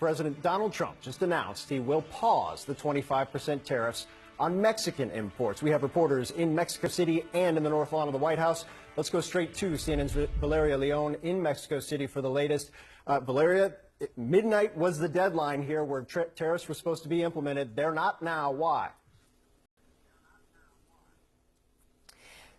President Donald Trump just announced he will pause the 25% tariffs on Mexican imports. We have reporters in Mexico City and in the North Lawn of the White House. Let's go straight to CNN's Valeria Leon in Mexico City for the latest. Valeria, midnight was the deadline here where tariffs were supposed to be implemented. They're not now. Why?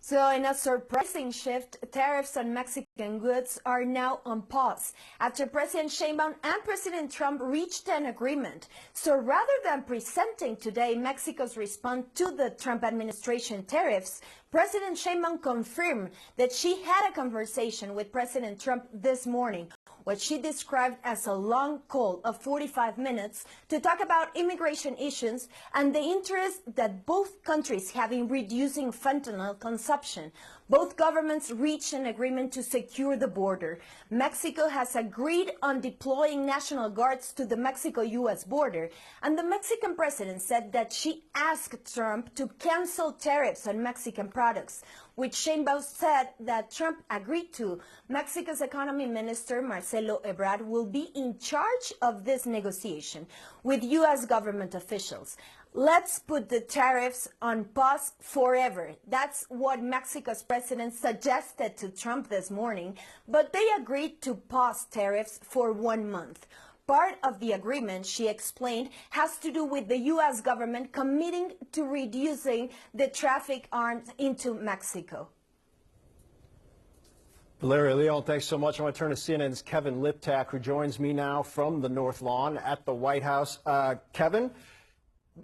So in a surprising shift, tariffs on Mexican goods are now on pause after President Sheinbaum and President Trump reached an agreement. So rather than presenting today Mexico's response to the Trump administration tariffs, President Sheinbaum confirmed that she had a conversation with President Trump this morning, what she described as a long call of 45 minutes to talk about immigration issues and the interest that both countries have in reducing fentanyl consumption. Both governments reached an agreement to secure the border. Mexico has agreed on deploying National Guards to the Mexico-U.S. border, and the Mexican president said that she asked Trump to cancel tariffs on Mexican products, which Sheinbaum said that Trump agreed to. Mexico's economy minister, Marcelo Ebrard, will be in charge of this negotiation with U.S. government officials. Let's put the tariffs on pause forever. That's what Mexico's president suggested to Trump this morning, but they agreed to pause tariffs for 1 month. Part of the agreement, she explained, has to do with the U.S. government committing to reducing the traffic arms into Mexico. Valeria Leon, thanks so much. I want to turn to CNN's Kevin Liptak, who joins me now from the North Lawn at the White House. Kevin,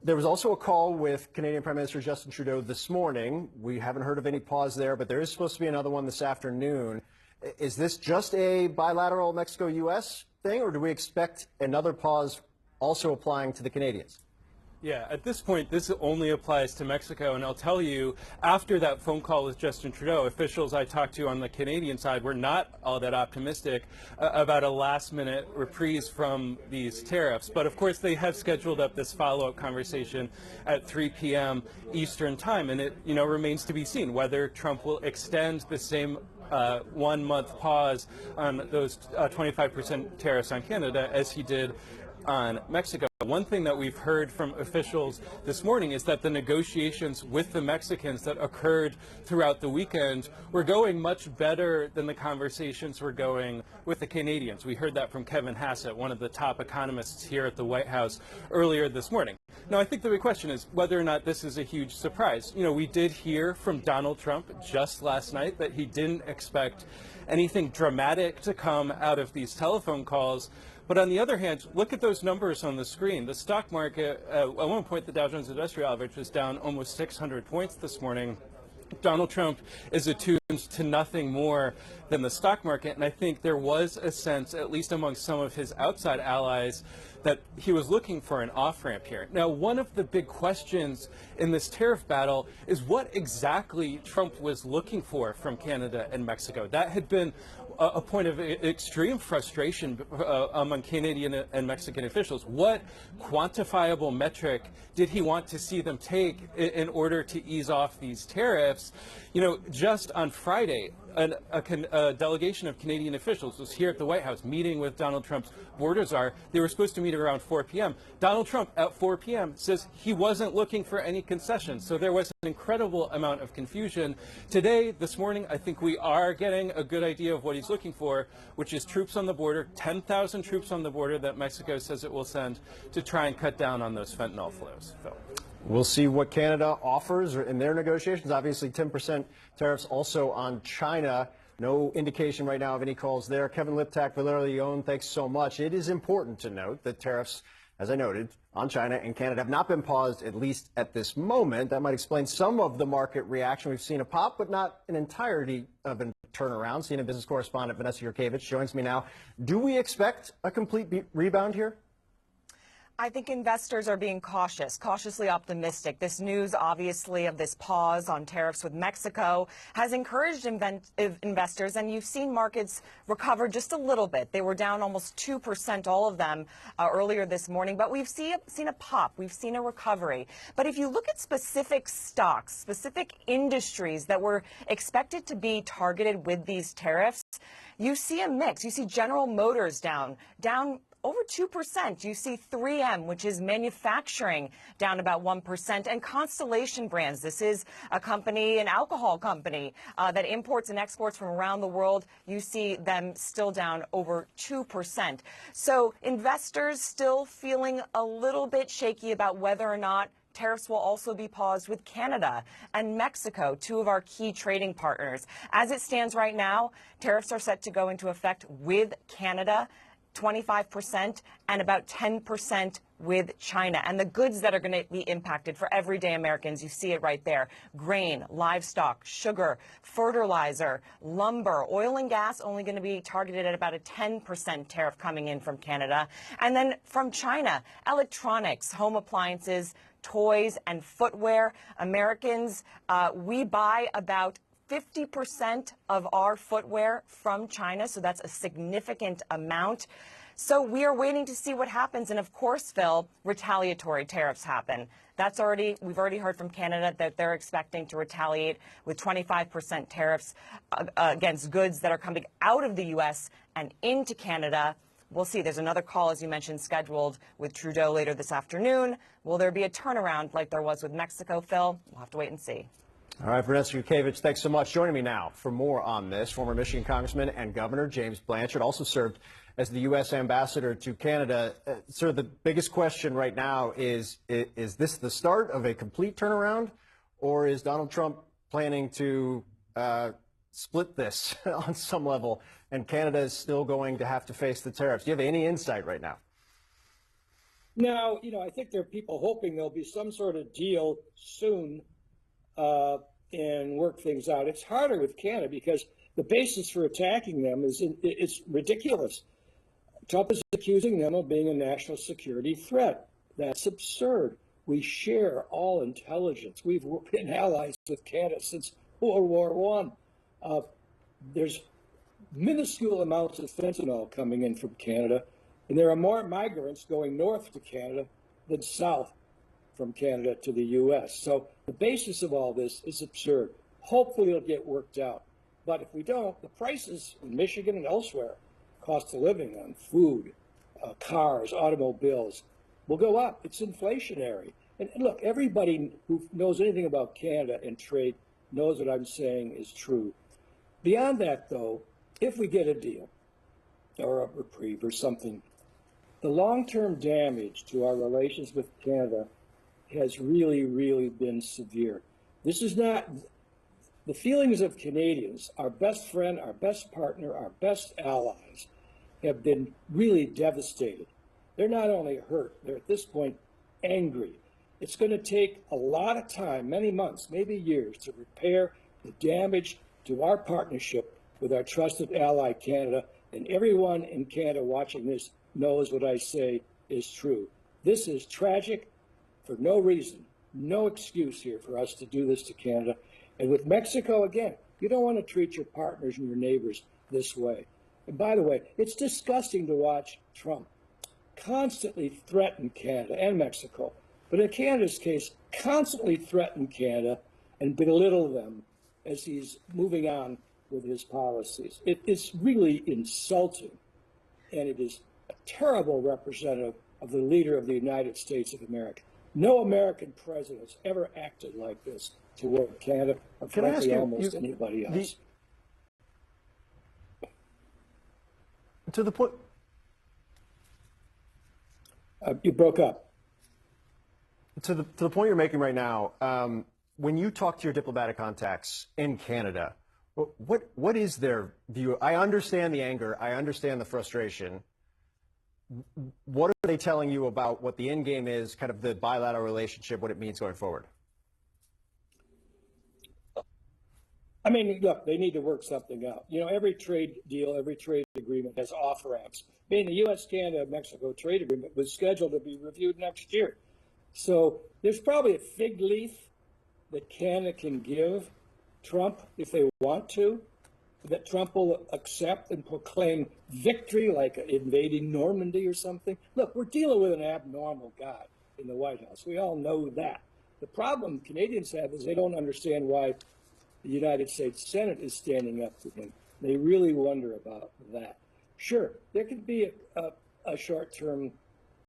there was also a call with Canadian Prime Minister Justin Trudeau this morning. We haven't heard of any pause there, but there is supposed to be another one this afternoon. Is this just a bilateral Mexico-U.S. thing, or do we expect another pause also applying to the Canadians? Yeah, at this point, this only applies to Mexico, and I'll tell you, after that phone call with Justin Trudeau, officials I talked to on the Canadian side were not all that optimistic about a last-minute reprise from these tariffs. But of course, they have scheduled up this follow-up conversation at 3 p.m. Eastern Time, and it remains to be seen whether Trump will extend the same 1 month pause on those 25% tariffs on Canada as he did on Mexico. One thing that we've heard from officials this morning is that the negotiations with the Mexicans that occurred throughout the weekend were going much better than the conversations were going with the Canadians. We heard that from Kevin Hassett, one of the top economists here at the White House earlier this morning. Now, I think the big question is whether or not this is a huge surprise. We did hear from Donald Trump just last night that he didn't expect anything dramatic to come out of these telephone calls. But on the other hand, look at those numbers on the screen. The stock market, at one point, the Dow Jones Industrial Average was down almost 600 points this morning. Donald Trump is attuned to nothing more than the stock market, and I think there was a sense, at least among some of his outside allies, that he was looking for an off-ramp here. Now, one of the big questions in this tariff battle is what exactly Trump was looking for from Canada and Mexico. That had been a point of extreme frustration among Canadian and Mexican officials. What quantifiable metric did he want to see them take in order to ease off these tariffs? Just on Friday, a delegation of Canadian officials was here at the White House meeting with Donald Trump's border czar. They were supposed to meet around 4 p.m. Donald Trump at 4 p.m. says he wasn't looking for any concessions. So there was an incredible amount of confusion. Today, this morning, I think we are getting a good idea of what he's looking for, which is troops on the border, 10,000 troops on the border that Mexico says it will send to try and cut down on those fentanyl flows. Phil. We'll see what Canada offers in their negotiations. Obviously, 10% tariffs also on China. No indication right now of any calls there. Kevin Liptak, Valeria Leon, thanks so much. It is important to note that tariffs, as I noted, on China and Canada have not been paused, at least at this moment. That might explain some of the market reaction. We've seen a pop, but not an entirety of a turnaround. CNN business correspondent Vanessa Yurkevich joins me now. Do we expect a complete rebound here? I think investors are being cautiously optimistic. This news, obviously, of this pause on tariffs with Mexico has encouraged investors, and you've seen markets recover just a little bit. They were down almost 2%, all of them, earlier this morning, but we've seen a pop. We've seen a recovery. But if you look at specific stocks, specific industries that were expected to be targeted with these tariffs, you see a mix. You see General Motors down over 2%. You see 3M, which is manufacturing, down about 1%, and Constellation Brands. This is a company, an alcohol company that imports and exports from around the world. You see them still down over 2%. So investors still feeling a little bit shaky about whether or not tariffs will also be paused with Canada and Mexico, two of our key trading partners. As it stands right now, tariffs are set to go into effect with Canada, 25%, and about 10% with China. And the goods that are going to be impacted for everyday Americans, you see it right there: grain, livestock, sugar, fertilizer, lumber, oil and gas, only going to be targeted at about a 10% tariff coming in from Canada. And then from China, electronics, home appliances, toys, and footwear. Americans, we buy about 50% of our footwear from China, so that's a significant amount. So we are waiting to see what happens. And of course, Phil, retaliatory tariffs happen. We've already heard from Canada that they're expecting to retaliate with 25% tariffs against goods that are coming out of the U.S. and into Canada. We'll see. There's another call, as you mentioned, scheduled with Trudeau later this afternoon. Will there be a turnaround like there was with Mexico, Phil? We'll have to wait and see. All right, Vanessa Yukevich, thanks so much. Joining me now for more on this, former Michigan Congressman and Governor James Blanchard, also served as the U.S. ambassador to Canada. Sir, the biggest question right now is this the start of a complete turnaround, or is Donald Trump planning to split this on some level, and Canada is still going to have to face the tariffs? Do you have any insight right now? Now, I think there are people hoping there'll be some sort of deal soon and work things out. It's harder with Canada because the basis for attacking them it's ridiculous. Trump is accusing them of being a national security threat. That's absurd. We share all intelligence. We've been allies with Canada since World War I. There's minuscule amounts of fentanyl coming in from Canada, and there are more migrants going north to Canada than south from Canada to the U.S. So the basis of all this is absurd. Hopefully it'll get worked out. But if we don't, the prices in Michigan and elsewhere, cost of living on food, cars, automobiles, will go up. It's inflationary. And look, everybody who knows anything about Canada and trade knows what I'm saying is true. Beyond that, though, if we get a deal or a reprieve or something, the long-term damage to our relations with Canada has really, really been severe. This is not the feelings of Canadians. Our best friend, our best partner, our best allies have been really devastated. They're not only hurt, they're at this point angry. It's going to take a lot of time, many months, maybe years, to repair the damage to our partnership with our trusted ally, Canada. And everyone in Canada watching this knows what I say is true. This is tragic for no reason, no excuse here for us to do this to Canada. And with Mexico, again, you don't want to treat your partners and your neighbors this way. And by the way, it's disgusting to watch Trump constantly threaten Canada and Mexico, but in Canada's case, constantly threaten Canada and belittle them as he's moving on with his policies. It is really insulting, and it is a terrible representative of the leader of the United States of America. No American president has ever acted like this toward Canada, or frankly almost anybody else. To the point. You broke up. To the point you're making right now, when you talk to your diplomatic contacts in Canada, what is their view? I understand the anger. I understand the frustration. What are they telling you about what the end game is, kind of the bilateral relationship, what it means going forward? I mean, look, they need to work something out. Every trade deal, every trade agreement has off-ramps. I mean, the U.S., Canada, Mexico trade agreement was scheduled to be reviewed next year. So there's probably a fig leaf that Canada can give Trump if they want to, that Trump will accept and proclaim victory, like invading Normandy or something. Look, we're dealing with an abnormal guy in the White House. We all know that. The problem Canadians have is they don't understand why the United States Senate is standing up to him. They really wonder about that. Sure, there could be a short-term